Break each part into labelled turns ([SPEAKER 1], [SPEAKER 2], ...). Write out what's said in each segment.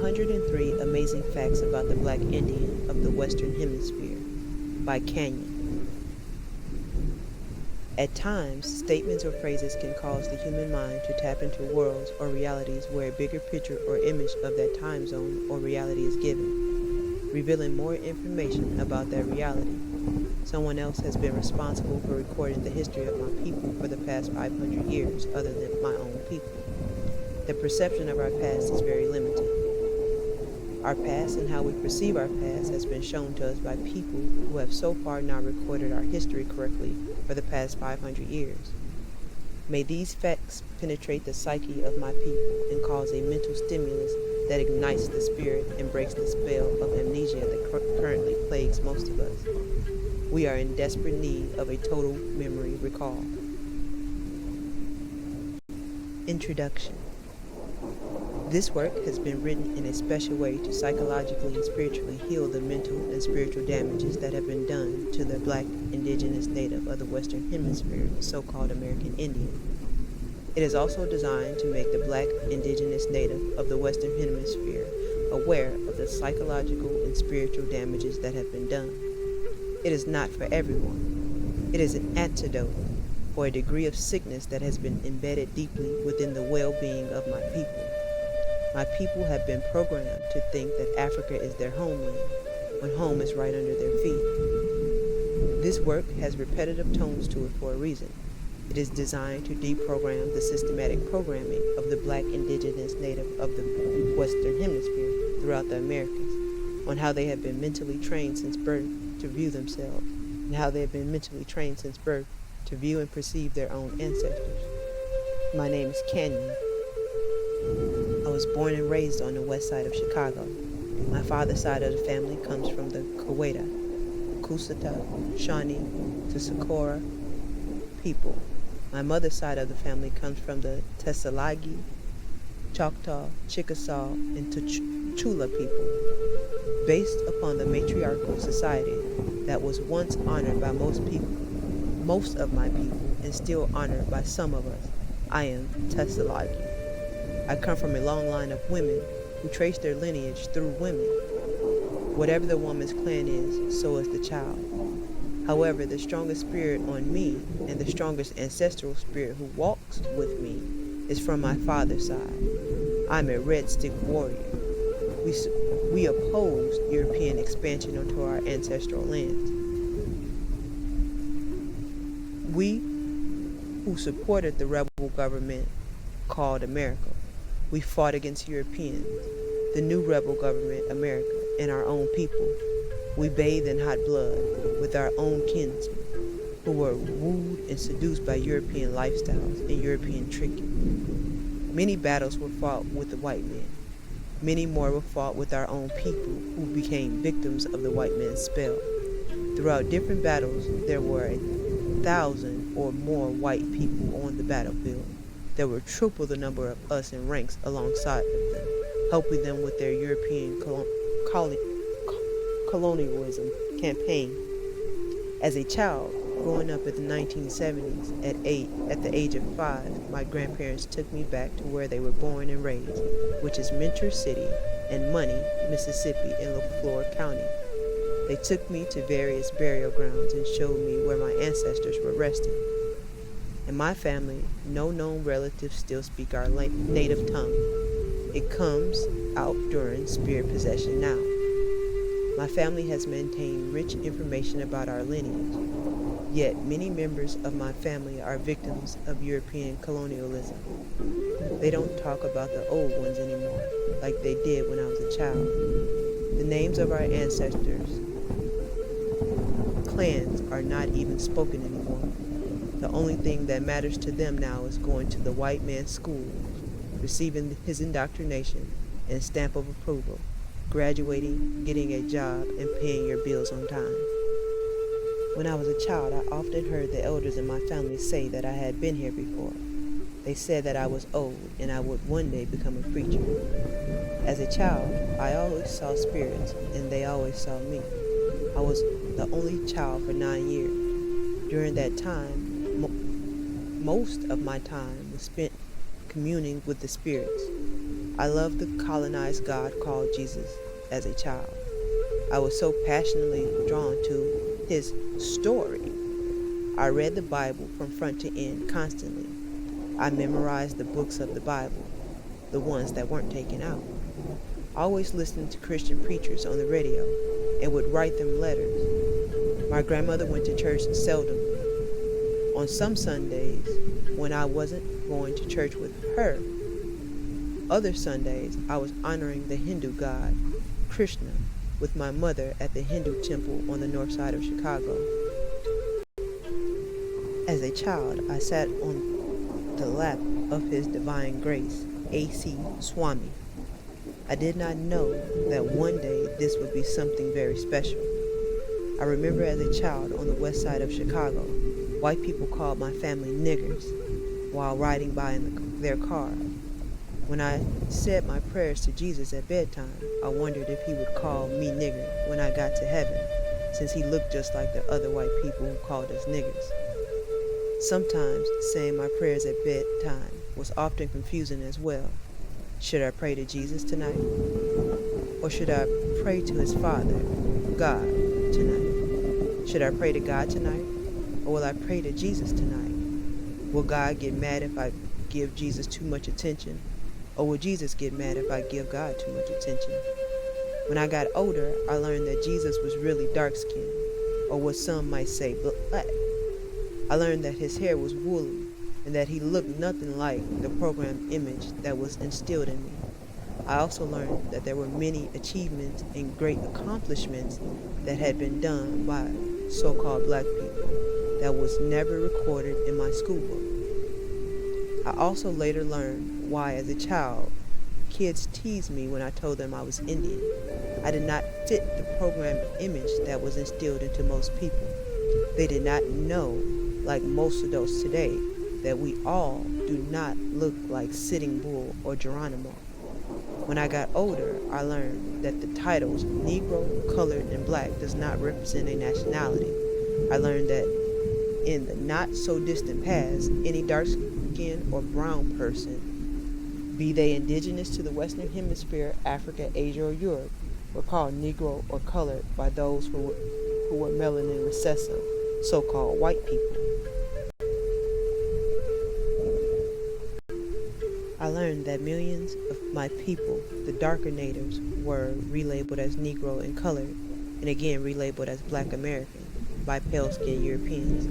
[SPEAKER 1] 103 Amazing Facts About the Black Indian of the Western Hemisphere by Canyon. At times, statements or phrases can cause the human mind to tap into worlds or realities where a bigger picture or image of that time zone or reality is given, revealing more information about that reality. Someone else has been responsible for recording the history of my people for the past 500 years other than my own people. The perception of our past is very limited. Our past and how we perceive our past has been shown to us by people who have so far not recorded our history correctly for the past 500 years. May these facts penetrate the psyche of my people and cause a mental stimulus that ignites the spirit and breaks the spell of amnesia that currently plagues most of us. We are in desperate need of a total memory recall. Introduction. This work has been written in a special way to psychologically and spiritually heal the mental and spiritual damages that have been done to the Black, Indigenous, Native of the Western Hemisphere, so-called American Indian. It is also designed to make the Black, Indigenous, Native of the Western Hemisphere aware of the psychological and spiritual damages that have been done. It is not for everyone. It is an antidote for a degree of sickness that has been embedded deeply within the well-being of my people. My people have been programmed to think that Africa is their homeland, when home is right under their feet. This work has repetitive tones to it for a reason. It is designed to deprogram the systematic programming of the Black, Indigenous, Native of the Western Hemisphere throughout the Americas, on how they have been mentally trained since birth to view themselves, and how they have been mentally trained since birth to view and perceive their own ancestors. My name is Canyon. I was born and raised on the west side of Chicago. My father's side of the family comes from the Kaweda, Kusata, Shawnee, to Socorro people. My mother's side of the family comes from the Tessalagi, Choctaw, Chickasaw, and Chula people. Based upon the matriarchal society that was once honored by most of my people, and still honored by some of us, I am Tessalagi. I come from a long line of women who trace their lineage through women. Whatever the woman's clan is, so is the child. However, the strongest spirit on me and the strongest ancestral spirit who walks with me is from my father's side. I'm a red stick warrior. We opposed European expansion onto our ancestral lands. We who supported the rebel government called America. We fought against Europeans, the new rebel government, America, and our own people. We bathed in hot blood with our own kinsmen, who were wooed and seduced by European lifestyles and European tricking. Many battles were fought with the white men. Many more were fought with our own people, who became victims of the white man's spell. Throughout different battles, there were 1,000 or more white people on the battlefield. There were triple the number of us in ranks alongside of them, helping them with their European colonialism campaign. As a child, growing up in the 1970s, at the age of 5, my grandparents took me back to where they were born and raised, which is Mentor City and Money, Mississippi in Leflore County. They took me to various burial grounds and showed me where my ancestors were resting. In my family, no known relatives still speak our native tongue. It comes out during spirit possession now. My family has maintained rich information about our lineage, yet many members of my family are victims of European colonialism. They don't talk about the old ones anymore, like they did when I was a child. The names of our ancestors' clans are not even spoken anymore. The only thing that matters to them now is going to the white man's schools, receiving his indoctrination and stamp of approval, graduating, getting a job, and paying your bills on time. When I was a child, I often heard the elders in my family say that I had been here before. They said that I was old and I would one day become a preacher. As a child, I always saw spirits, and they always saw me. I was the only child for 9 years. During that time, most of my time was spent communing with the spirits. I loved the colonized God called Jesus as a child. I was so passionately drawn to his story. I read the Bible from front to end constantly. I memorized the books of the Bible, the ones that weren't taken out. I always listened to Christian preachers on the radio and would write them letters. My grandmother went to church seldom. On some Sundays, when I wasn't going to church with her, other Sundays I was honoring the Hindu god, Krishna, with my mother at the Hindu temple on the north side of Chicago. As a child, I sat on the lap of His Divine Grace, A.C. Swami. I did not know that one day this would be something very special. I remember as a child on the west side of Chicago, white people called my family niggers while riding by in their car. When I said my prayers to Jesus at bedtime, I wondered if he would call me nigger when I got to heaven, since he looked just like the other white people who called us niggers. Sometimes saying my prayers at bedtime was often confusing as well. Should I pray to Jesus tonight? Or should I pray to his Father, God, tonight? Should I pray to God tonight? Or will I pray to Jesus tonight? Will God get mad if I give Jesus too much attention? Or will Jesus get mad if I give God too much attention? When I got older, I learned that Jesus was really dark-skinned, or what some might say black. I learned that his hair was woolly, and that he looked nothing like the programmed image that was instilled in me. I also learned that there were many achievements and great accomplishments that had been done by so-called black people that was never recorded in my schoolbook. I also later learned why, as a child, kids teased me when I told them I was Indian. I did not fit the programmed image that was instilled into most people. They did not know, like most adults today, that we all do not look like Sitting Bull or Geronimo. When I got older, I learned that the titles Negro, Colored, and Black does not represent a nationality. I learned that in the not-so-distant past, any dark-skinned or brown person, be they indigenous to the Western Hemisphere, Africa, Asia, or Europe, were called Negro or Colored by those who were melanin recessive, so-called white people. I learned that millions of my people, the darker natives, were relabeled as Negro and Colored, and again relabeled as Black American by pale-skinned Europeans.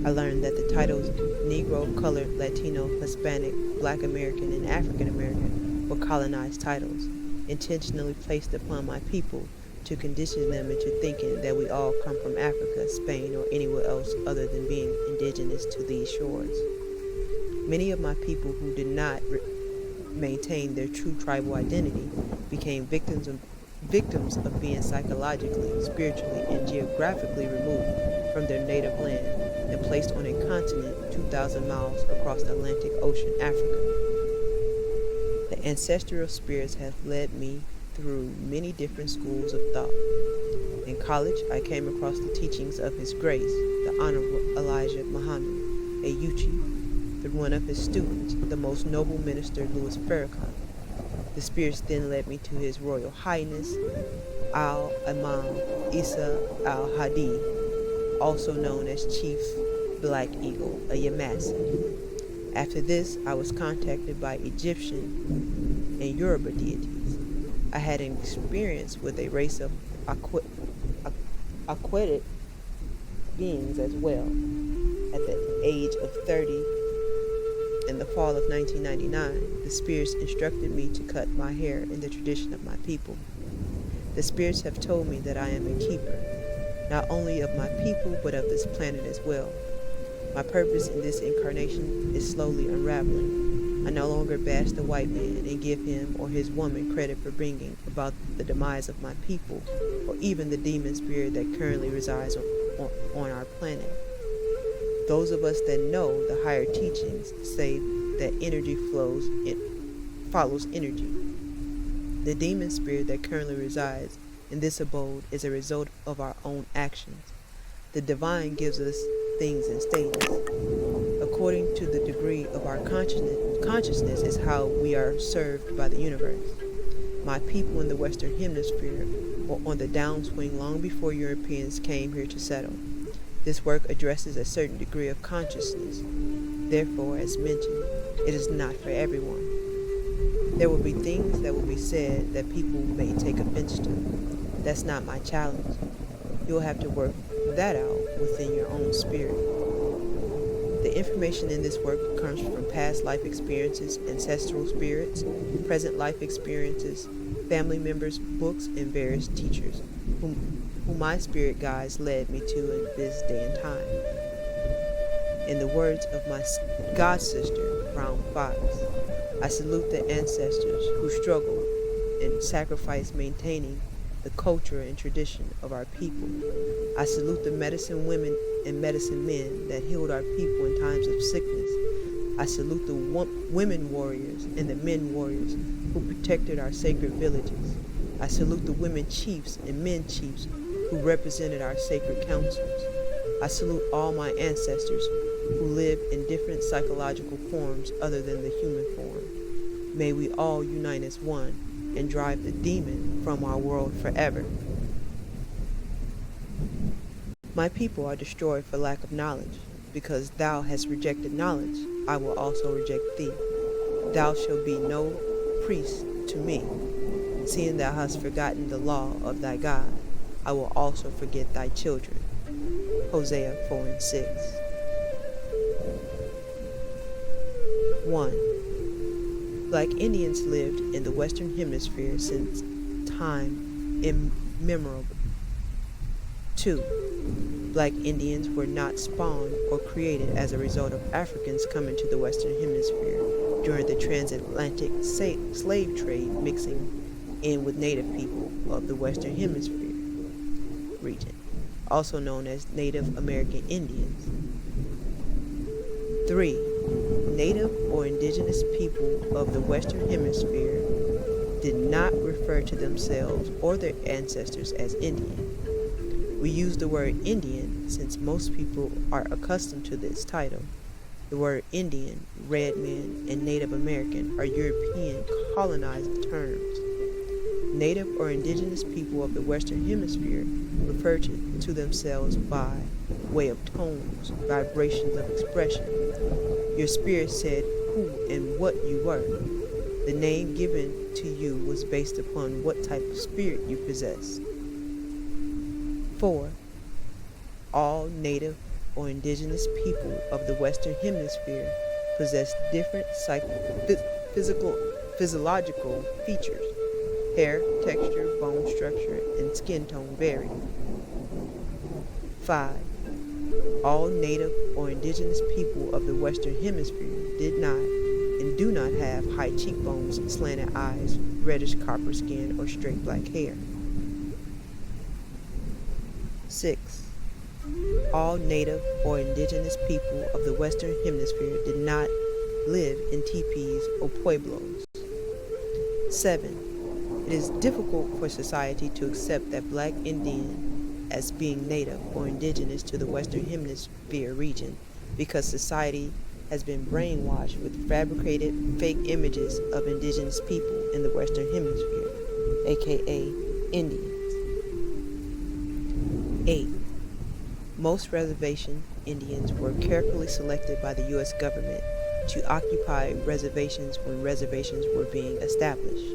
[SPEAKER 1] I learned that the titles Negro, Colored, Latino, Hispanic, Black American, and African American were colonized titles, intentionally placed upon my people to condition them into thinking that we all come from Africa, Spain, or anywhere else other than being indigenous to these shores. Many of my people who did not maintain their true tribal identity became victims of being psychologically, spiritually, and geographically removed from their native land and placed on a continent 2,000 miles across the Atlantic Ocean, Africa. The ancestral spirits have led me through many different schools of thought. In college, I came across the teachings of His Grace, the Honorable Elijah Muhammad, a Yuchi, through one of his students, the most noble minister Louis Farrakhan. The spirits then led me to His Royal Highness Al-Imam Isa Al-Hadi, also known as Chief Black Eagle, a Yamasi. After this, I was contacted by Egyptian and Yoruba deities. I had an experience with a race of aquatic beings as well. At the age of 30, in the fall of 1999, the spirits instructed me to cut my hair in the tradition of my people. The spirits have told me that I am a keeper, not only of my people, but of this planet as well. My purpose in this incarnation is slowly unraveling. I no longer bash the white man and give him or his woman credit for bringing about the demise of my people, or even the demon spirit that currently resides on our planet. Those of us that know the higher teachings say that energy follows energy. The demon spirit that currently resides in this abode is a result of our own actions. The divine gives us things in stages. According to the degree of our consciousness, consciousness is how we are served by the universe. My people in the Western Hemisphere were on the downswing long before Europeans came here to settle. This work addresses a certain degree of consciousness. Therefore, as mentioned, it is not for everyone. There will be things that will be said that people may take offense to. That's not my challenge. You'll have to work that out within your own spirit. The information in this work comes from past life experiences, ancestral spirits, present life experiences, family members, books, and various teachers whom my spirit guides led me to in this day and time. In the words of my god sister, Brown Fox, I salute the ancestors who struggled and sacrificed maintaining the culture and tradition of our people. I salute the medicine women and medicine men that healed our people in times of sickness. I salute the women warriors and the men warriors who protected our sacred villages. I salute the women chiefs and men chiefs who represented our sacred councils. I salute all my ancestors who live in different psychological forms other than the human form. May we all unite as one and drive the demon from our world forever. My people are destroyed for lack of knowledge. Because thou hast rejected knowledge, I will also reject thee. Thou shalt be no priest to me. Seeing thou hast forgotten the law of thy God, I will also forget thy children. Hosea 4:6. 1. Black Indians lived in the Western Hemisphere since time immemorial. 2. Black Indians were not spawned or created as a result of Africans coming to the Western Hemisphere during the transatlantic slave trade, mixing in with native people of the Western Hemisphere region, also known as Native American Indians. 3. Native or indigenous people of the Western Hemisphere did not refer to themselves or their ancestors as Indian. We use the word Indian since most people are accustomed to this title. The word Indian, red man, and Native American are European colonized terms. Native or indigenous people of the Western Hemisphere refer to themselves by way of tones, vibrations of expression. Your spirit said who and what you were. The name given to you was based upon what type of spirit you possessed. 4. All native or indigenous people of the Western Hemisphere possess different physiological features. Hair, texture, bone structure, and skin tone vary. 5. All native or indigenous people of the Western Hemisphere did not and do not have high cheekbones, slanted eyes, reddish copper skin, or straight black hair. 6. All native or indigenous people of the Western Hemisphere did not live in teepees or pueblos. 7. It is difficult for society to accept that Black Indian as being native or indigenous to the Western Hemisphere region because society has been brainwashed with fabricated fake images of indigenous people in the Western Hemisphere, aka Indians. 8. Most reservation Indians were carefully selected by the U.S. government to occupy reservations when reservations were being established.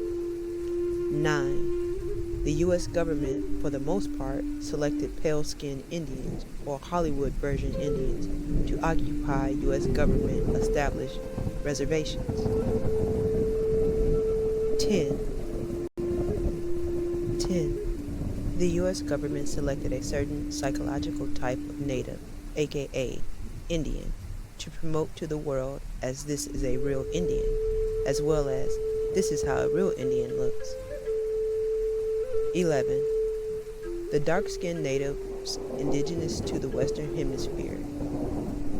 [SPEAKER 1] 9. The U.S. government, for the most part, selected pale-skinned Indians, or Hollywood version Indians, to occupy U.S. government-established reservations. 10. The U.S. government selected a certain psychological type of native, aka Indian, to promote to the world as this is a real Indian, as well as this is how a real Indian looks. 11. The dark-skinned natives indigenous to the Western Hemisphere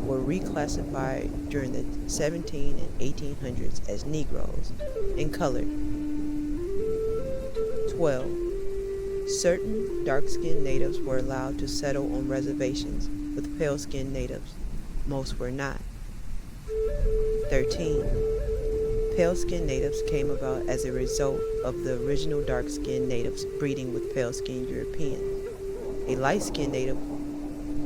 [SPEAKER 1] were reclassified during the 17 and 1800s as Negroes and colored. 12. Certain dark-skinned natives were allowed to settle on reservations with pale-skinned natives. Most were not. 13. Pale-skinned natives came about as a result of the original dark-skinned natives breeding with pale-skinned Europeans. A light-skinned native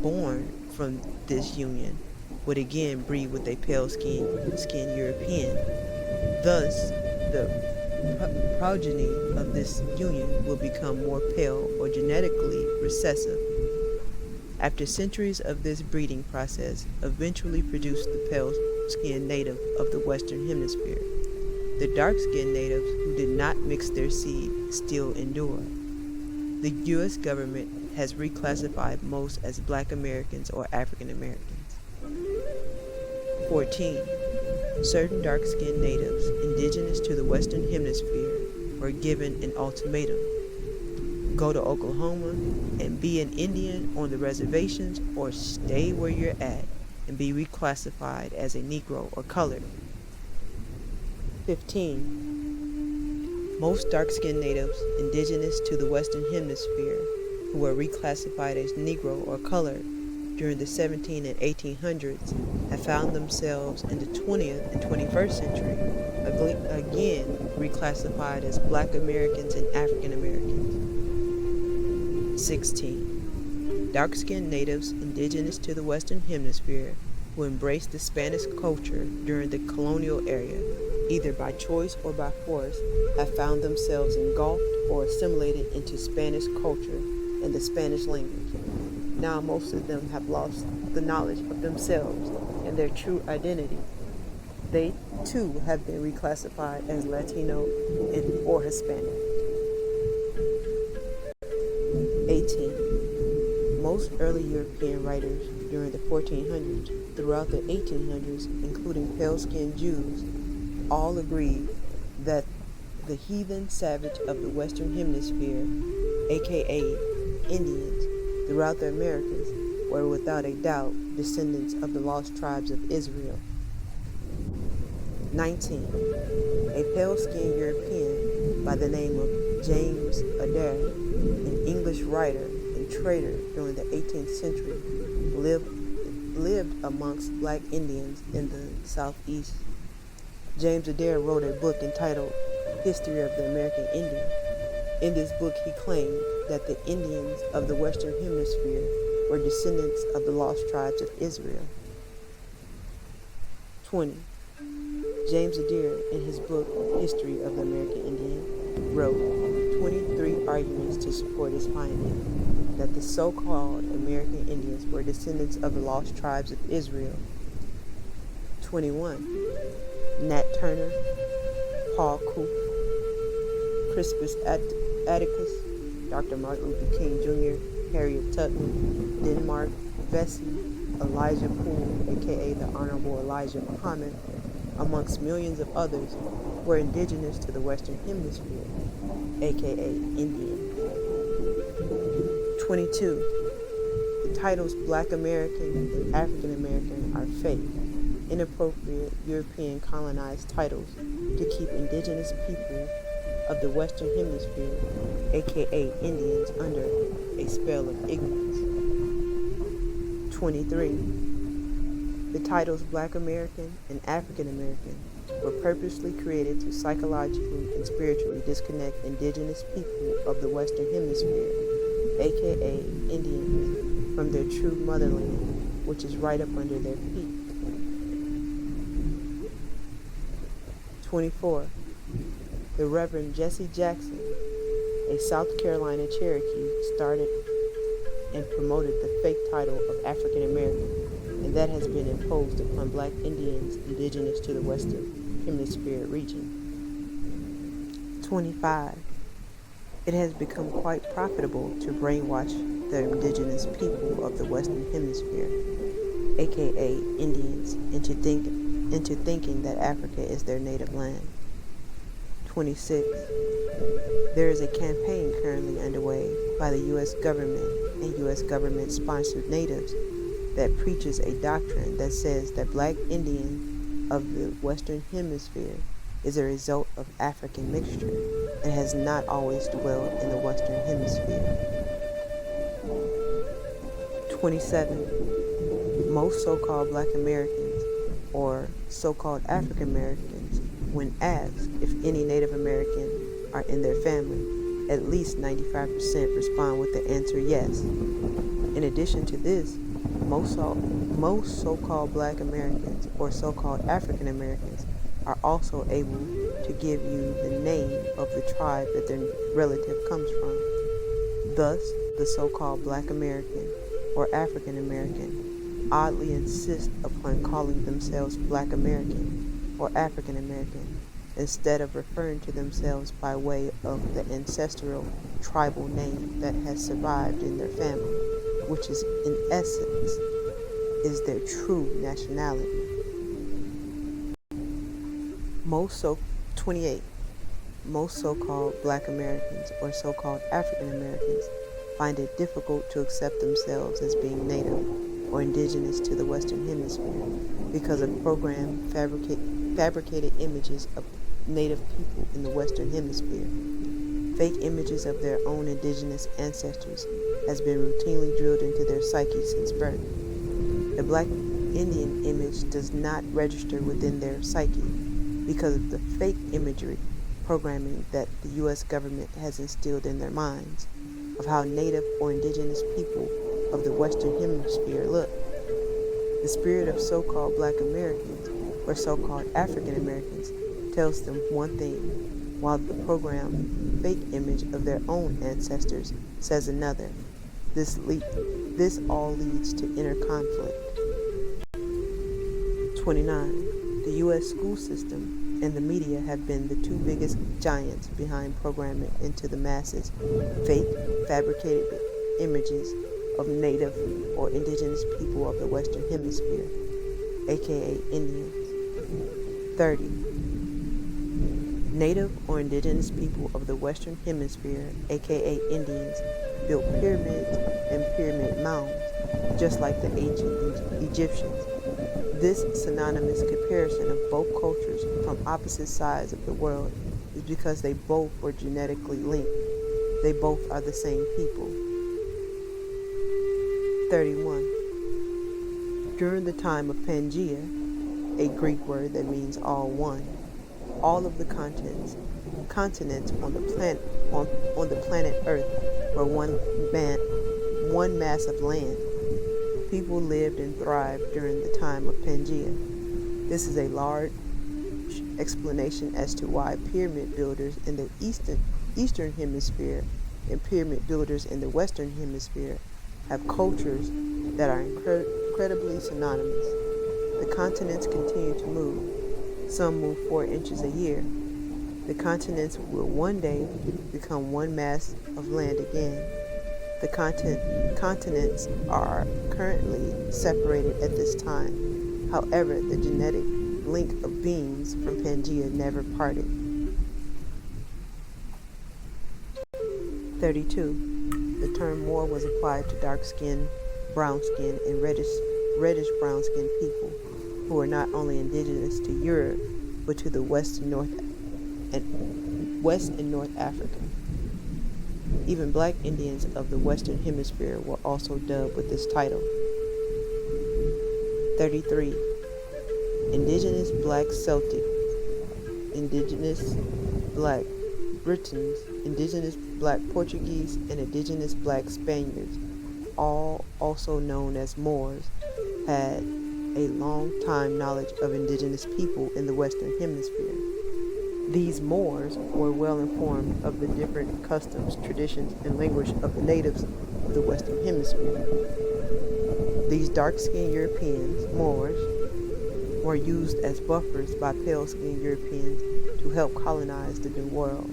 [SPEAKER 1] born from this union would again breed with a pale-skinned European. Thus, the progeny of this union will become more pale or genetically recessive. After centuries of this breeding process, eventually produced the pale-skinned native of the Western Hemisphere. The dark-skinned natives who did not mix their seed still endure. The U.S. government has reclassified most as Black Americans or African Americans. 14. Certain dark-skinned natives indigenous to the Western Hemisphere were given an ultimatum. Go to Oklahoma and be an Indian on the reservations, or stay where you're at and be reclassified as a Negro or colored. 15. Most dark-skinned natives indigenous to the Western Hemisphere who were reclassified as Negro or colored during the 17 and 1800s have found themselves in the 20th and 21st century again reclassified as Black Americans and African Americans. 16. Dark-skinned natives indigenous to the Western Hemisphere who embraced the Spanish culture during the colonial era, either by choice or by force, have found themselves engulfed or assimilated into Spanish culture and the Spanish language. Now most of them have lost the knowledge of themselves and their true identity. They too have been reclassified as Latino or Hispanic. 18. Most early European writers during the 1400s throughout the 1800s, including pale-skinned Jews, all agreed that the heathen savage of the Western Hemisphere, aka Indians, throughout the Americas, were without a doubt descendants of the lost tribes of Israel. 19. A pale-skinned European by the name of James Adair, an English writer and trader during the 18th century, lived amongst Black Indians in the Southeast. James Adair wrote a book entitled History of the American Indian. In this book, he claimed that the Indians of the Western Hemisphere were descendants of the lost tribes of Israel. 20. James Adair, in his book History of the American Indian, wrote 23 arguments to support his finding that the so-called American Indians were descendants of the lost tribes of Israel. 21. Nat Turner, Paul Coop, Crispus Atticus, Dr. Martin Luther King Jr., Harriet Tubman, Denmark Vesey, Elijah Poole, aka the Honorable Elijah Muhammad, amongst millions of others, were indigenous to the Western Hemisphere, aka Indian. 22. The titles Black American and African American are fake, inappropriate European colonized titles to keep indigenous people of the Western Hemisphere, aka Indians, under a spell of ignorance. 23. The titles Black American and African American were purposely created to psychologically and spiritually disconnect indigenous people of the Western Hemisphere, aka Indians, from their true motherland, which is right up under their feet. 24. The Reverend Jesse Jackson, a South Carolina Cherokee, started and promoted the fake title of African American, and that has been imposed upon Black Indians indigenous to the Western Hemisphere region. 25. It has become quite profitable to brainwash the indigenous people of the Western Hemisphere, aka Indians, into thinking that Africa is their native land. 26. There is a campaign currently underway by the U.S. government and U.S. government-sponsored natives that preaches a doctrine that says that Black Indian of the Western Hemisphere is a result of African mixture and has not always dwelled in the Western Hemisphere. 27. Most so-called Black Americans or so-called African Americans when asked if any Native American are in their family, at least 95% respond with the answer yes. In addition to this, most so-called Black Americans or so-called African Americans are also able to give you the name of the tribe that their relative comes from. Thus, the so-called Black American or African American oddly insist upon calling themselves Black American or African American instead of referring to themselves by way of the ancestral tribal name that has survived in their family, which is in essence is their true nationality. 28. Most so-called Black Americans or so-called African Americans find it difficult to accept themselves as being Native or indigenous to the Western Hemisphere because of programmed fabricated images of Native people in the Western Hemisphere. Fake images of their own indigenous ancestors has been routinely drilled into their psyche since birth. The Black Indian image does not register within their psyche because of the fake imagery programming that the U.S. government has instilled in their minds of how Native or indigenous people of the Western Hemisphere look. The spirit of so-called Black Americans or so-called African Americans tells them one thing, while the programmed fake image of their own ancestors says another. This all leads to inner conflict. 29. The U.S. school system and the media have been the two biggest giants behind programming into the masses fake, fabricated images of Native or indigenous people of the Western Hemisphere, aka Indians. 30. Native or indigenous people of the Western Hemisphere, aka Indians, built pyramids and pyramid mounds, just like the ancient Egyptians. This synonymous comparison of both cultures from opposite sides of the world is because they both were genetically linked. They both are the same people. 31. During the time of Pangea, a Greek word that means all one, all of the continents on the planet Earth were one mass of land. People lived and thrived during the time of Pangea. This is a large explanation as to why pyramid builders in the eastern hemisphere and pyramid builders in the western hemisphere have cultures that are incredibly synonymous. The continents continue to move. Some move 4 inches a year. The continents will one day become one mass of land again. The continents are currently separated at this time. However, the genetic link of beings from Pangea never parted. 32. The term Moor was applied to dark-skinned, brown-skinned, and reddish-brown-skinned people who are not only indigenous to Europe, but to the West and North Africa. Even Black Indians of the Western Hemisphere were also dubbed with this title. 33. Indigenous Black Celtic, Indigenous Black Britons, Indigenous Black Portuguese, and Indigenous Black Spaniards, all also known as Moors, had a long time knowledge of indigenous people in the Western Hemisphere. These Moors were well informed of the different customs, traditions, and language of the natives of the Western Hemisphere. These dark-skinned Europeans, Moors, were used as buffers by pale-skinned Europeans to help colonize the New World.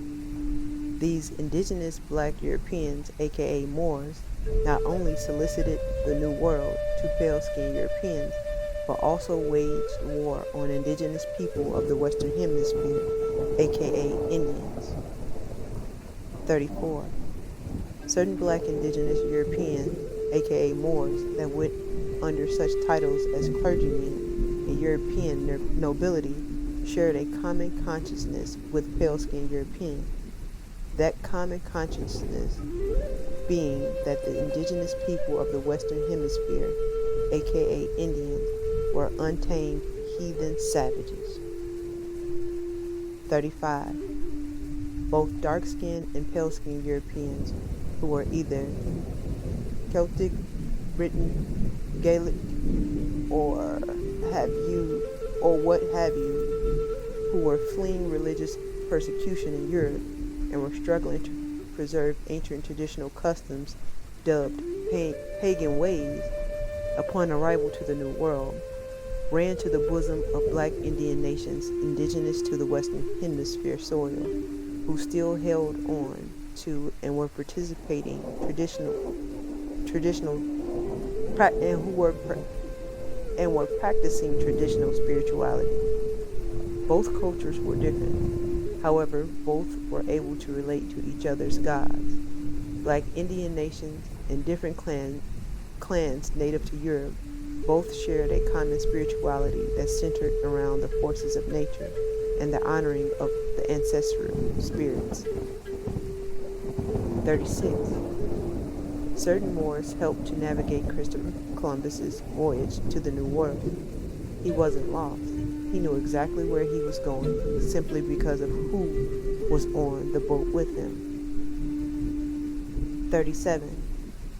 [SPEAKER 1] These indigenous Black Europeans, aka Moors, not only solicited the New World to pale-skinned Europeans, but also waged war on indigenous people of the Western Hemisphere, aka Indians. 34. Certain Black indigenous Europeans, aka Moors, that went under such titles as clergymen and European nobility shared a common consciousness with pale-skinned Europeans. That common consciousness being that the indigenous people of the Western Hemisphere, aka Indians, were untamed heathen savages. 35. Both dark-skinned and pale-skinned Europeans who were either Celtic, Briton, Gaelic, or what have you, who were fleeing religious persecution in Europe and were struggling to preserve ancient traditional customs dubbed pagan ways, upon arrival to the New World, ran to the bosom of black Indian nations indigenous to the Western Hemisphere soil, who still held on to and were participating and were practicing traditional spirituality. Both cultures were different. However, both were able to relate to each other's gods. Black Indian nations and different clans native to Europe both shared a common spirituality that centered around the forces of nature and the honoring of the ancestral spirits. 36. Certain Moors helped to navigate Christopher Columbus's voyage to the New World. He wasn't lost. He knew exactly where he was going simply because of who was on the boat with him. 37.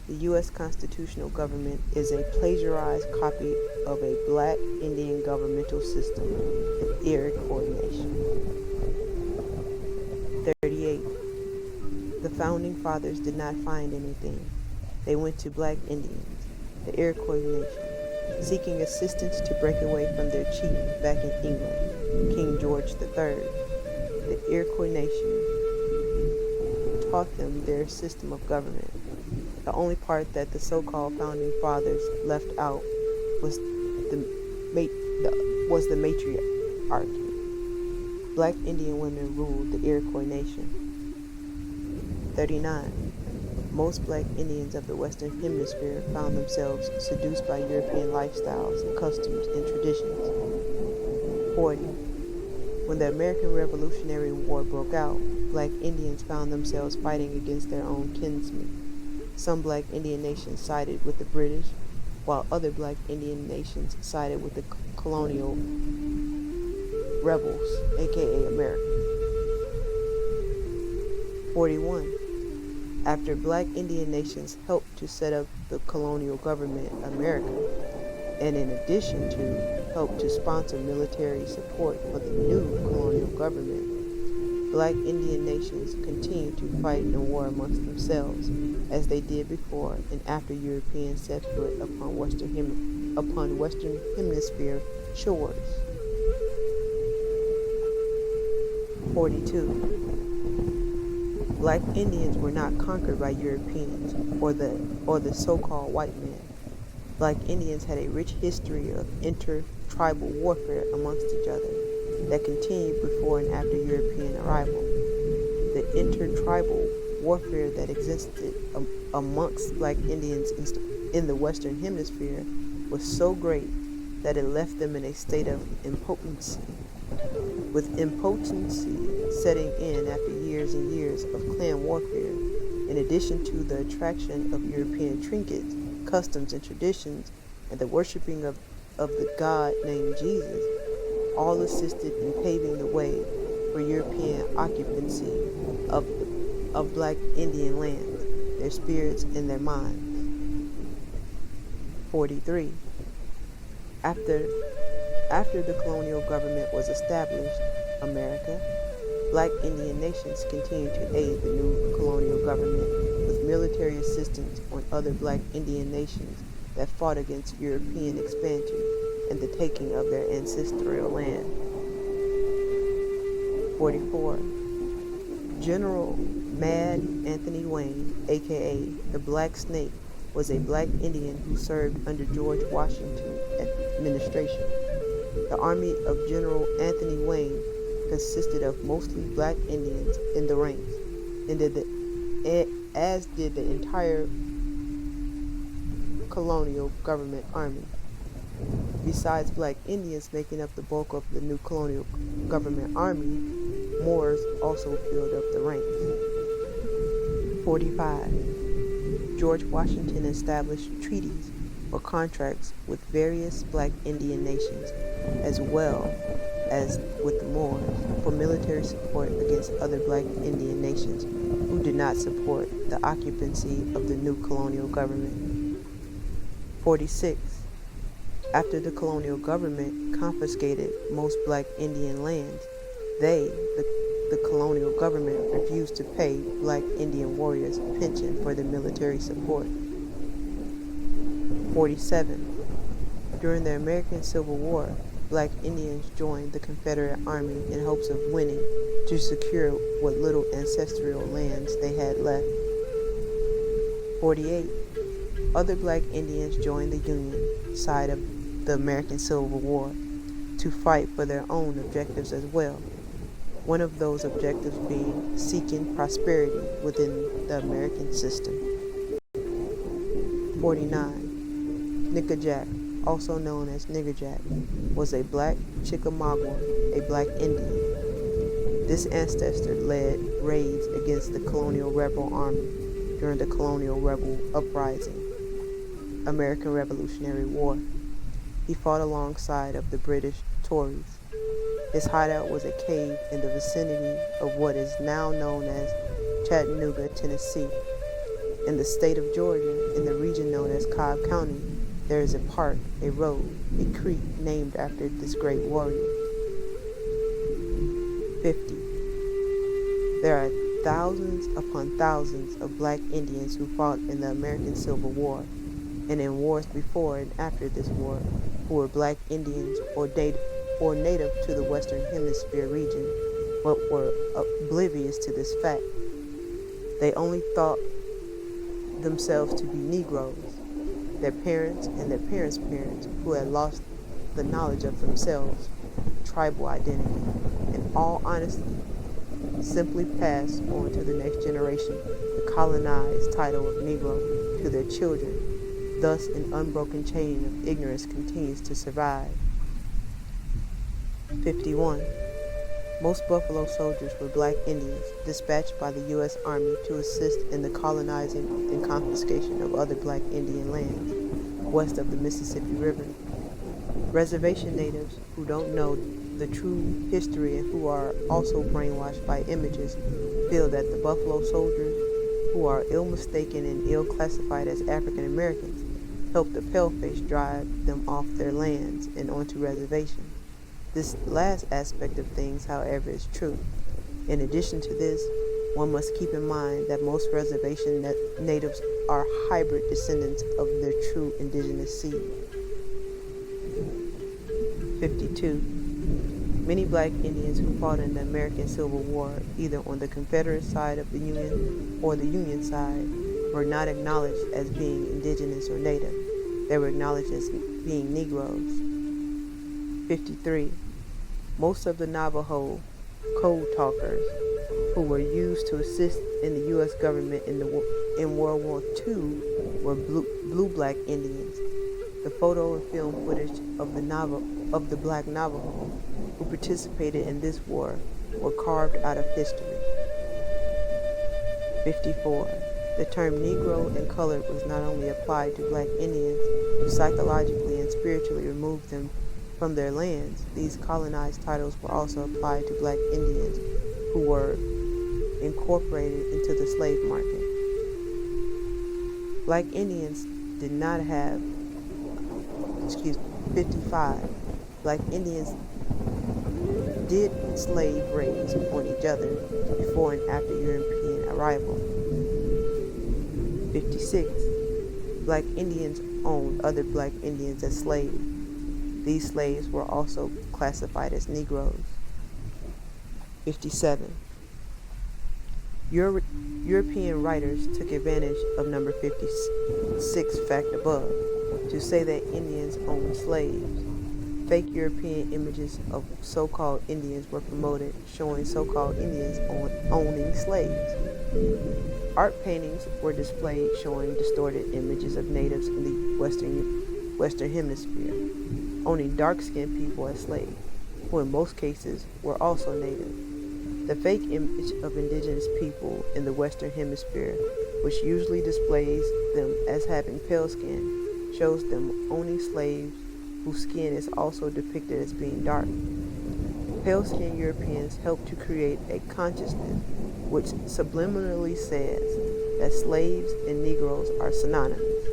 [SPEAKER 1] The U.S. constitutional government is a plagiarized copy of a black Indian governmental system in Iroquois Nation. 38. The founding fathers did not find anything. They went to black Indians, the Iroquois Nation, seeking assistance to break away from their chief back in England, King George III. The Iroquois Nation taught them their system of government. The only part that the so-called founding fathers left out was the matriarchy. Black Indian women ruled the Iroquois Nation. 39. Most black Indians of the Western Hemisphere found themselves seduced by European lifestyles, customs, and traditions. 40. When the American Revolutionary War broke out, black Indians found themselves fighting against their own kinsmen. Some black Indian nations sided with the British, while other black Indian nations sided with the colonial rebels, aka America. 41. After black Indian nations helped to set up the colonial government, America, and in addition to help to sponsor military support for the new colonial government, black Indian nations continued to fight and war amongst themselves as they did before and after Europeans set foot upon Western Hemisphere shores. 42. Black Indians were not conquered by Europeans or the so-called white man. Black Indians had a rich history of inter-tribal warfare amongst each other that continued before and after European arrival. The inter-tribal warfare that existed amongst black Indians in the Western Hemisphere was so great that it left them in a state of impotency, with impotency setting in after years and years of clan warfare. In addition to the attraction of European trinkets, customs, and traditions, and the worshiping of the God named Jesus, all assisted in paving the way for European occupancy of black Indian lands, their spirits, and their minds. 43. After the colonial government was established, America, black Indian nations continued to aid the new colonial government with military assistance on other black Indian nations that fought against European expansion and the taking of their ancestral land. 44. General Mad Anthony Wayne, aka the Black Snake, was a black Indian who served under George Washington's administration. The army of General Anthony Wayne consisted of mostly black Indians in the ranks, as did the entire colonial government army. Besides black Indians making up the bulk of the new colonial government army, Moors also filled up the ranks. 45. George Washington established treaties or contracts with various black Indian nations, as well as with the Moors, for military support against other black Indian nations who did not support the occupancy of the new colonial government. 46. After the colonial government confiscated most black Indian lands, the colonial government, refused to pay black Indian warriors a pension for their military support. 47. During the American Civil War, black Indians joined the Confederate Army in hopes of winning to secure what little ancestral lands they had left. 48. Other black Indians joined the Union side of the American Civil War to fight for their own objectives as well. One of those objectives being seeking prosperity within the American system. 49. Nickajack, also known as Nigger Jack, was a black Chickamauga, a black Indian. This ancestor led raids against the colonial rebel army during the colonial rebel uprising, American Revolutionary War. He fought alongside of the British Tories. His hideout was a cave in the vicinity of what is now known as Chattanooga, Tennessee. In the state of Georgia, in the region known as Cobb County, there is a park, a road, a creek named after this great warrior. 50. There are thousands upon thousands of black Indians who fought in the American Civil War and in wars before and after this war, who were black Indians or native to the Western Hemisphere region, but were oblivious to this fact. They only thought themselves to be Negroes. Their parents and their parents' parents, who had lost the knowledge of themselves, tribal identity, in all honesty, simply passed on to the next generation the colonized title of Negro to their children. Thus, an unbroken chain of ignorance continues to survive. 51. Most Buffalo soldiers were black Indians dispatched by the U.S. Army to assist in the colonizing and confiscation of other black Indian lands west of the Mississippi River. Reservation natives who don't know the true history and who are also brainwashed by images feel that the Buffalo soldiers, who are ill-mistaken and ill-classified as African Americans, helped the paleface drive them off their lands and onto reservations. This last aspect of things, however, is true. In addition to this, one must keep in mind that most reservation natives are hybrid descendants of their true indigenous seed. 52. Many black Indians who fought in the American Civil War, either on the Confederate side of the Union or the Union side, were not acknowledged as being indigenous or native. They were acknowledged as being Negroes. 53. Most of the Navajo code talkers who were used to assist in the U.S. government in World War II were blue-black Indians. The photo and film footage of the black Navajo who participated in this war were carved out of history. 54. The term Negro and colored was not only applied to black Indians to psychologically and spiritually remove them from their lands. These colonized titles were also applied to black Indians who were incorporated into the slave market. Black Indians did not have, 55. Black Indians did slave raids on each other before and after European arrival. 56. Black Indians owned other black Indians as slaves. These slaves were also classified as Negroes. 57. European writers took advantage of number 56 fact above to say that Indians owned slaves. Fake European images of so-called Indians were promoted, showing so-called Indians owning slaves. Art paintings were displayed showing distorted images of natives in the Western Hemisphere, owning dark-skinned people as slaves, who in most cases were also native. The fake image of indigenous people in the Western Hemisphere, which usually displays them as having pale skin, shows them owning slaves whose skin is also depicted as being dark. Pale-skinned Europeans helped to create a consciousness which subliminally says that slaves and Negroes are synonymous.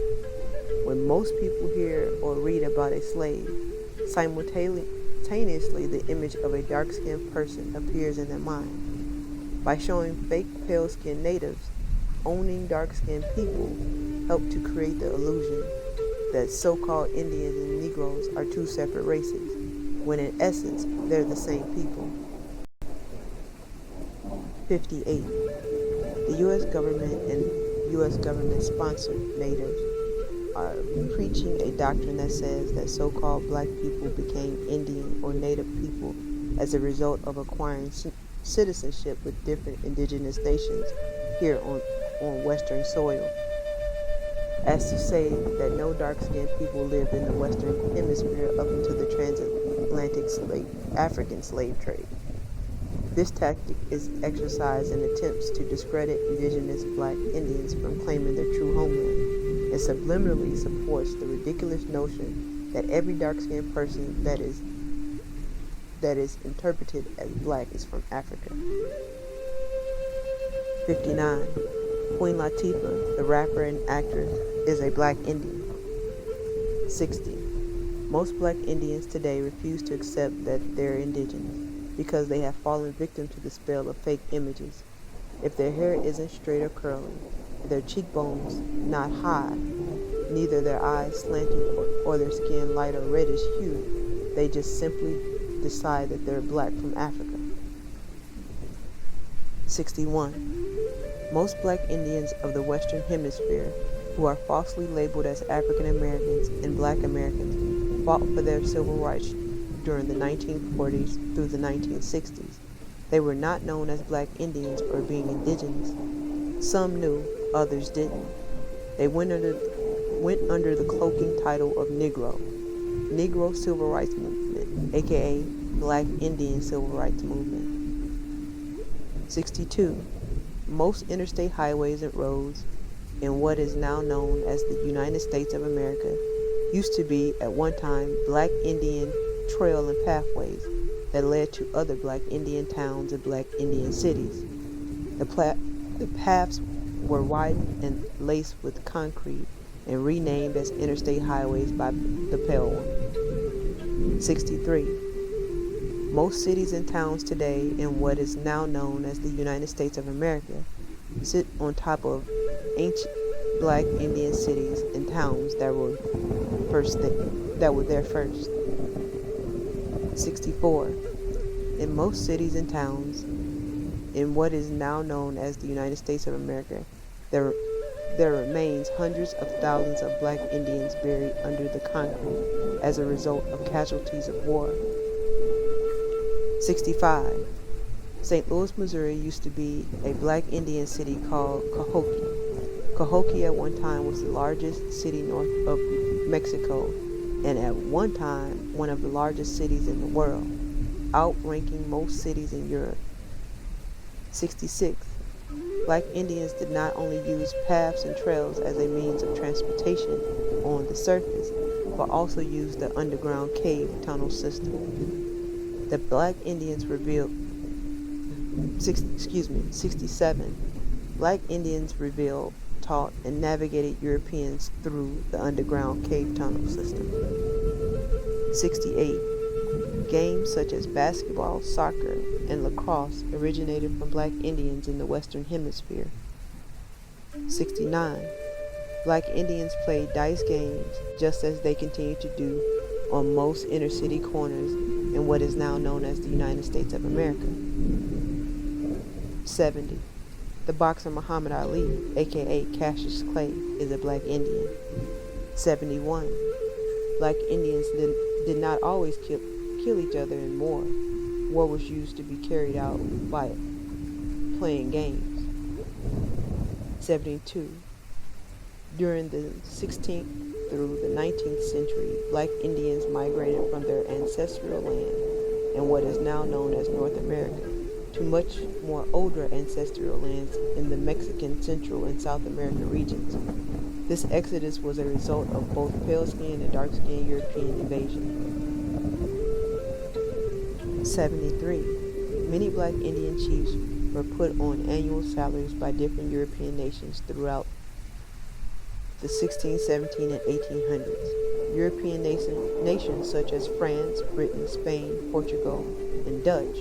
[SPEAKER 1] When most people hear or read about a slave, simultaneously the image of a dark-skinned person appears in their mind. By showing fake pale-skinned natives owning dark-skinned people helped to create the illusion that so-called Indians and Negroes are two separate races, when in essence they're the same people. 58. The U.S. government and U.S. government-sponsored natives are preaching a doctrine that says that so-called black people became Indian or Native people as a result of acquiring citizenship with different indigenous nations here on Western soil, as to say that no dark-skinned people lived in the Western Hemisphere up until the transatlantic African slave trade. This tactic is exercised in attempts to discredit indigenous black Indians from claiming their true homeland, and subliminally supports the ridiculous notion that every dark-skinned person that is interpreted as black is from Africa. 59. Queen Latifah, the rapper and actress, is a black Indian. 60. Most black Indians today refuse to accept that they're indigenous because they have fallen victim to the spell of fake images. If their hair isn't straight or curly, their cheekbones not high, neither their eyes slanting or their skin light or reddish hue, they just simply decide that they're black from Africa. 61. Most black Indians of the Western Hemisphere who are falsely labeled as African Americans and Black Americans fought for their civil rights during the 1940s through the 1960s. They were not known as Black Indians or being indigenous. Some knew, others didn't. They went under the cloaking title of Negro. Negro Civil Rights Movement, aka Black Indian Civil Rights Movement. 62. Most interstate highways and roads in what is now known as the United States of America used to be at one time Black Indian trail and pathways that led to other Black Indian towns and Black Indian cities. The paths were widened and laced with concrete and renamed as interstate highways by the Pale One. 63. Most cities and towns today in what is now known as the United States of America sit on top of ancient Black Indian cities and towns that were there first. 64. In most cities and towns in what is now known as the United States of America, there remains hundreds of thousands of Black Indians buried under the concrete as a result of casualties of war. 65. St. Louis, Missouri used to be a Black Indian city called Cahokia. Cahokia at one time was the largest city north of Mexico and at one time one of the largest cities in the world, outranking most cities in Europe. 66. Black Indians did not only use paths and trails as a means of transportation on the surface, but also used the underground cave tunnel system. The Black Indians revealed 67. Black Indians revealed, taught, and navigated Europeans through the underground cave tunnel system. 68. Games such as basketball, soccer, and lacrosse originated from Black Indians in the Western Hemisphere. 69. Black Indians played dice games just as they continue to do on most inner city corners in what is now known as the United States of America. 70. The boxer Muhammad Ali, aka Cassius Clay, is a Black Indian. 71. Black Indians did not always kill each other in war. War was used to be carried out by playing games. 72. During the 16th through the 19th century, Black Indians migrated from their ancestral land in what is now known as North America to much more older ancestral lands in the Mexican, Central, and South American regions. This exodus was a result of both pale-skinned and dark-skinned European invasion. 73. Many black Indian chiefs were put on annual salaries by different European nations throughout the 16, 17, and 1800s. European nations such as France, Britain, Spain, Portugal, and Dutch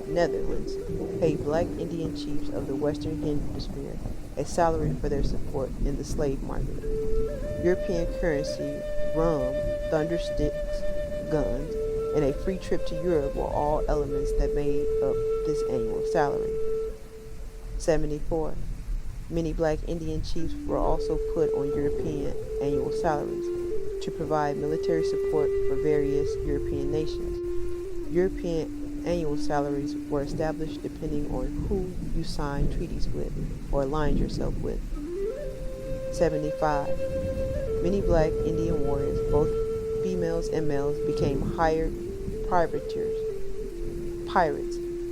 [SPEAKER 1] Netherlands paid black Indian chiefs of the Western Hemisphere a salary for their support in the slave market. European currency, rum, thunder sticks, guns, and a free trip to Europe were all elements that made up this annual salary. 74. Many black Indian chiefs were also put on European annual salaries to provide military support for various European nations. European annual salaries were established depending on who you signed treaties with or aligned yourself with. 75. Many black Indian warriors, both females and males, became hired pirates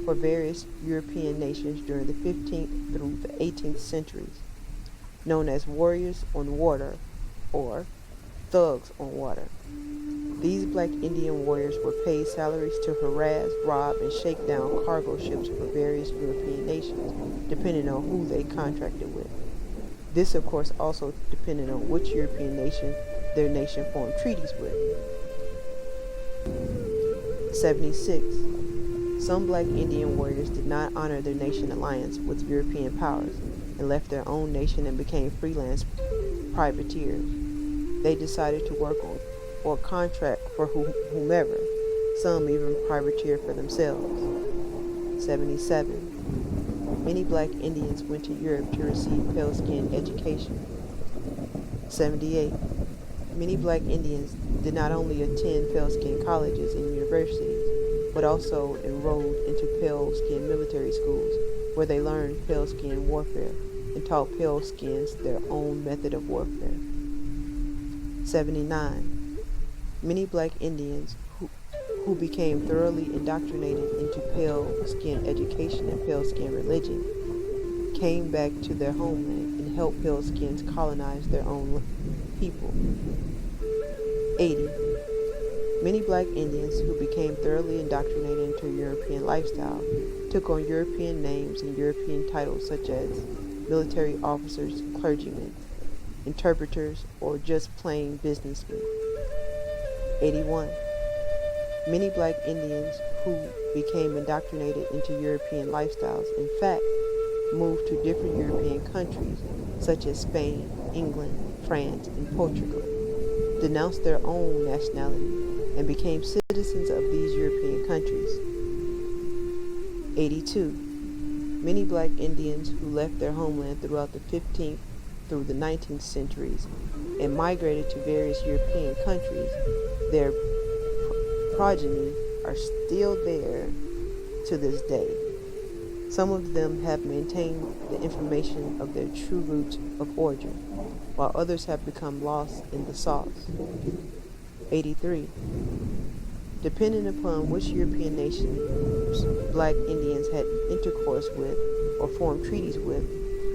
[SPEAKER 1] for various European nations during the 15th through the 18th centuries, known as warriors on water or thugs on water. These black Indian warriors were paid salaries to harass, rob, and shake down cargo ships for various European nations, depending on who they contracted with. This, of course, also depended on which European nation their nation formed treaties with. 76. Some black Indian warriors did not honor their nation alliance with European powers and left their own nation and became freelance privateers. They decided to work on or contract for whomever. Some even privateered for themselves. 77. Many black Indians went to Europe to receive pale-skin education. 78. Many black Indians did not only attend pale-skin colleges and universities, but also enrolled into pale-skin military schools, where they learned pale-skin warfare and taught pale-skins their own method of warfare. 79. Many black Indians who became thoroughly indoctrinated into pale-skin education and pale-skin religion came back to their homeland and helped pale-skins colonize their own people. 80. Many black Indians who became thoroughly indoctrinated into European lifestyle took on European names and European titles such as military officers, clergymen, interpreters, or just plain businessmen. 81. Many black Indians who became indoctrinated into European lifestyles, in fact, moved to different European countries such as Spain, England, France, and Portugal, denounced their own nationality, and became citizens of these European countries. 82. Many black Indians who left their homeland throughout the 15th through the 19th centuries and migrated to various European countries, their progeny are still there to this day. Some of them have maintained the information of their true roots of origin, while others have become lost in the sauce. 83. Depending upon which European nations black Indians had intercourse with or formed treaties with,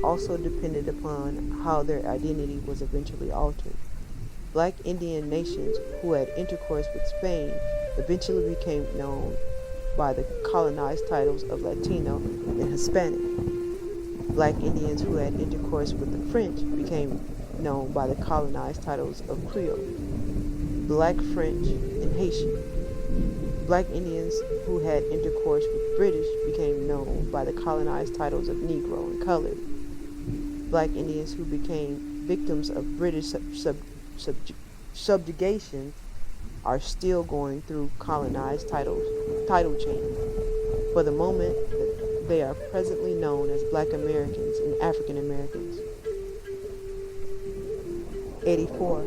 [SPEAKER 1] also depended upon how their identity was eventually altered. Black Indian nations who had intercourse with Spain eventually became known by the colonized titles of Latino and Hispanic. Black Indians who had intercourse with the French became known by the colonized titles of Creole, Black French, and Haitian. Black Indians who had intercourse with British became known by the colonized titles of Negro and Colored. Black Indians who became victims of British subjugation are still going through colonized title change. For the moment, they are presently known as Black Americans and African Americans. 84.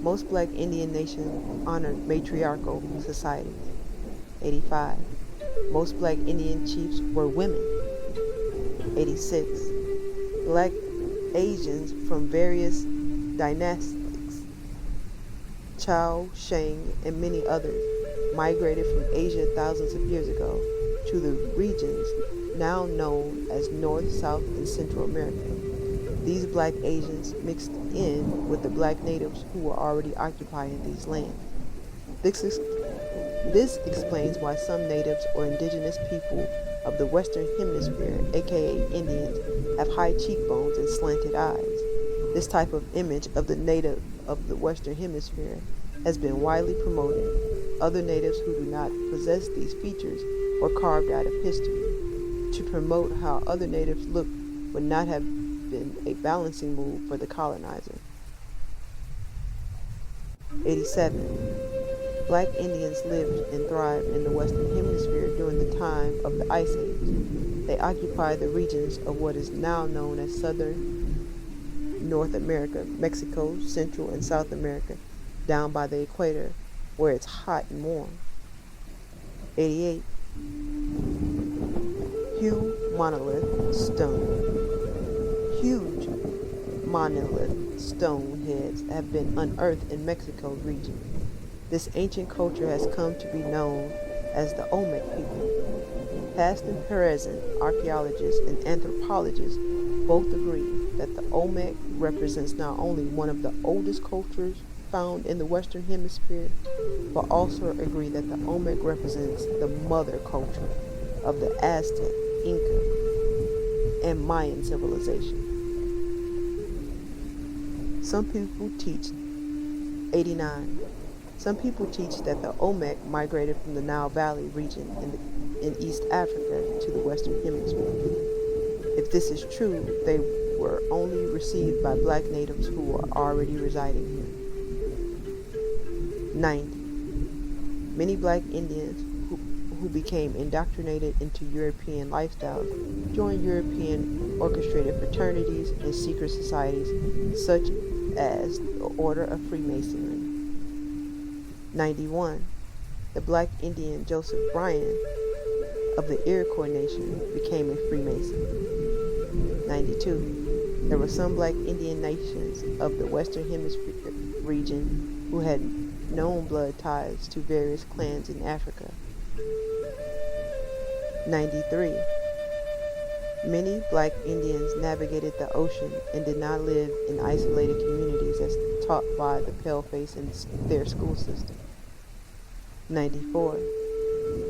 [SPEAKER 1] Most Black Indian nations honored matriarchal societies. 85. Most Black Indian chiefs were women. 86. Black Asians from various dynastics, Chao, Shang, and many others, migrated from Asia thousands of years ago to the regions now known as North, South, and Central America. These black Asians mixed in with the black natives who were already occupying these lands. This explains why some natives or indigenous people of the Western Hemisphere, aka Indians, have high cheekbones and slanted eyes. This type of image of the native of the Western Hemisphere has been widely promoted. Other natives who do not possess these features were carved out of history. To promote how other natives look would not have been a balancing move for the colonizer. 87. Black Indians lived and thrived in the Western Hemisphere during the time of the Ice Age. They occupied the regions of what is now known as Southern North America, Mexico, Central and South America, down by the equator, where it's hot and warm. 88. Huge monolith stone. Huge monolith stone heads have been unearthed in Mexico's region. This ancient culture has come to be known as the Olmec people. Past and present archaeologists and anthropologists both agree that the Olmec represents not only one of the oldest cultures found in the Western Hemisphere, but also agree that the Olmec represents the mother culture of the Aztec, Inca, and Mayan civilization. Some people teach 89. Some people teach that the Olmec migrated from the Nile Valley region in East Africa to the Western Hemisphere. If this is true, they were only received by black natives who were already residing here. 90. Many black Indians who became indoctrinated into European lifestyles joined European orchestrated fraternities and secret societies such as the Order of Freemasonry. 91. The black Indian Joseph Bryan of the Iroquois Nation became a Freemason. 92. There were some black Indian nations of the Western Hemisphere region who had known blood ties to various clans in Africa. 93. Many black Indians navigated the ocean and did not live in isolated communities as taught by the paleface in their school system. 94.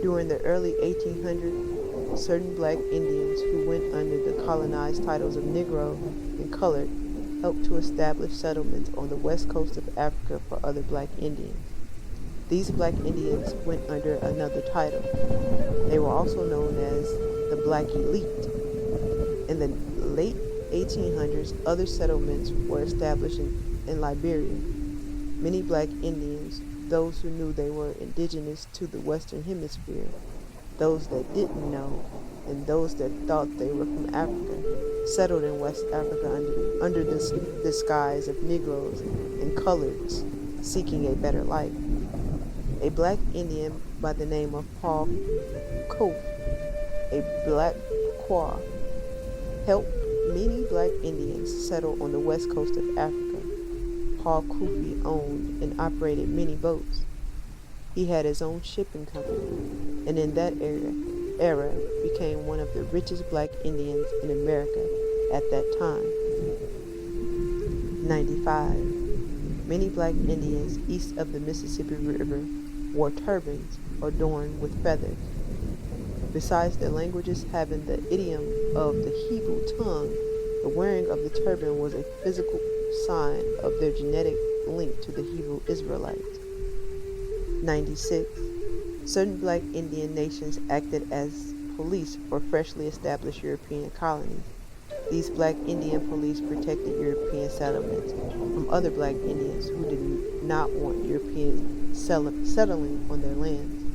[SPEAKER 1] During the early 1800s, certain black Indians who went under the colonized titles of Negro and Colored helped to establish settlements on the west coast of Africa for other black Indians. These black Indians went under another title. They were also known as the Black Elite. In the late 1800s, other settlements were established in Liberia. Many black Indians, those who knew they were indigenous to the Western Hemisphere, those that didn't know, and those that thought they were from Africa, settled in West Africa under this disguise of Negroes and Coloreds seeking a better life. A black Indian by the name of Paul Kof, a black Kwa, helped many black Indians settle on the west coast of Africa. Paul Kofi owned and operated many boats. He had his own shipping company, and in that era became one of the richest black Indians in America at that time. 95. Many black Indians east of the Mississippi River wore turbans adorned with feathers. Besides their languages having the idiom of the Hebrew tongue, the wearing of the turban was a physical sign of their genetic link to the Hebrew Israelites. 96. Certain black Indian nations acted as police for freshly established European colonies. These black Indian police protected European settlements from other black Indians who did not want Europeans settling on their lands.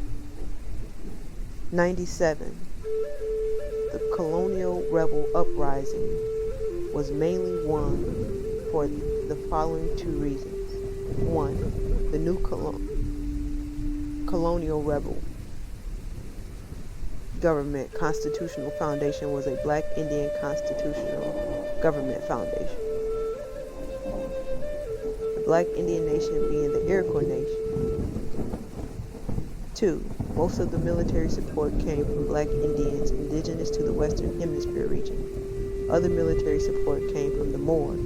[SPEAKER 1] 97. The colonial rebel uprising was mainly won for the following two reasons. 1. The new colonial rebel government constitutional foundation was a black Indian constitutional government foundation. The black Indian nation being the Iroquois nation. 2. Most of the military support came from black Indians indigenous to the Western Hemisphere region. Other military support came from the Moors.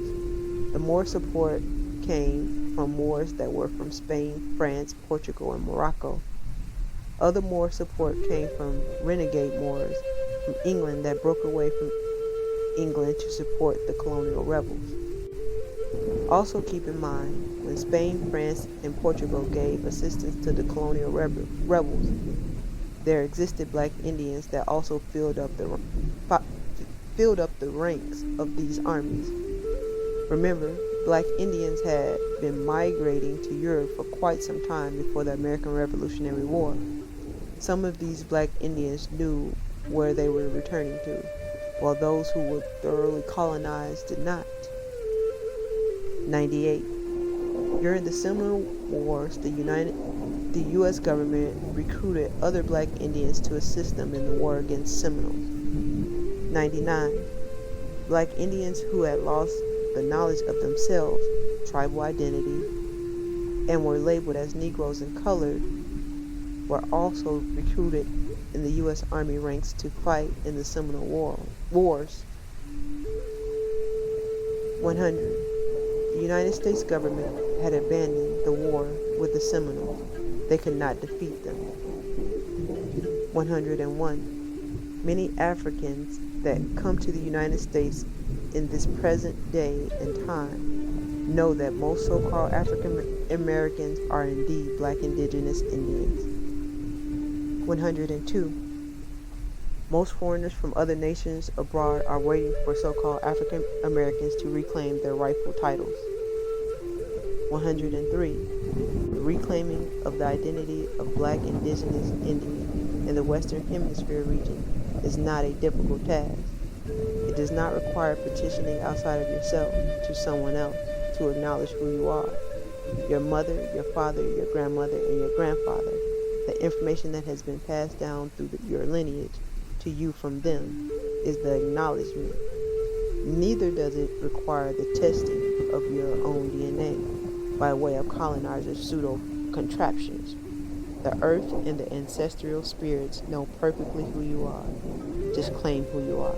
[SPEAKER 1] The Moor support came from Moors that were from Spain, France, Portugal, and Morocco. Other Moor support came from renegade Moors from England that broke away from England to support the colonial rebels. Also keep in mind, when Spain, France, and Portugal gave assistance to the colonial rebels, there existed black Indians that also filled up the ranks of these armies. Remember, black Indians had been migrating to Europe for quite some time before the American Revolutionary War. Some of these black Indians knew where they were returning to, while those who were thoroughly colonized did not. 98. During the Seminole Wars, the U.S. government recruited other black Indians to assist them in the war against Seminoles. 99. Black Indians who had lost the knowledge of themselves, tribal identity, and were labeled as Negroes and colored were also recruited in the U.S. Army ranks to fight in the Seminole Wars. 100. The United States government had abandoned the war with the Seminoles. They could not defeat them. 101. Many Africans that come to the United States in this present day and time know that most so-called African Americans are indeed black indigenous Indians. 102. Most foreigners from other nations abroad are waiting for so-called African Americans to reclaim their rightful titles. 103. The reclaiming of the identity of black indigenous Indian in the Western Hemisphere region is not a difficult task. It does not require petitioning outside of yourself to someone else to acknowledge who you are. Your mother, your father, your grandmother, and your grandfather, the information that has been passed down through your lineage to you from them, is the acknowledgement. Neither does it require the testing of your own DNA by way of colonizers' pseudo-contraptions. The earth and the ancestral spirits know perfectly who you are. Just claim who you are.